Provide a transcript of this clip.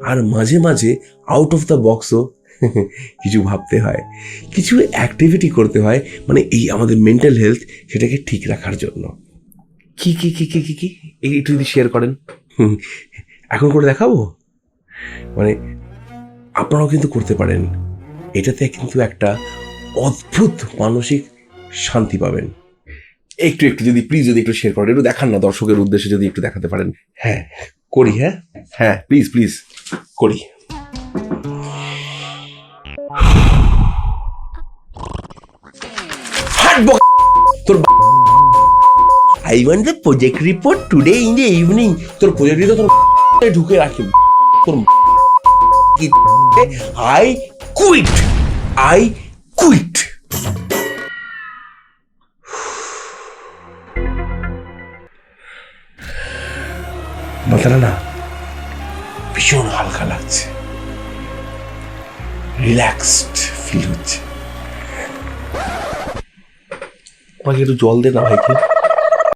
আর মাঝে মাঝে out of the বক্সও কিছু ভাবতে হয়, কিছু অ্যাক্টিভিটি করতে হয়, মানে এই আমাদের মেন্টাল হেলথ সেটাকে ঠিক রাখার জন্য। কি কি কি কি কি কি একটু যদি শেয়ার করেন। এখন করে দেখাবো, মানে আপনারাও কিন্তু করতে পারেন। এটাতে কিন্তু একটা অদ্ভুত মানসিক শান্তি পাবেন। একটু একটু যদি প্লিজ যদি একটু শেয়ার করেন, একটু দেখান না দর্শকের উদ্দেশ্যে, যদি একটু দেখাতে পারেন। হ্যাঁ করি, হ্যাঁ হ্যাঁ প্লিজ প্লিজ করি। তোর I want the project report today in the evening. তোর প্রজেক্ট রিপোর্ট তোর ঢুকে রাখি তোর। I quit, I quit. মাথাটা না ভীষণ হালকা লাগছে, রিল্যাক্সড ফিল হচ্ছে। আমাকে একটু জল দে না ভাইকে।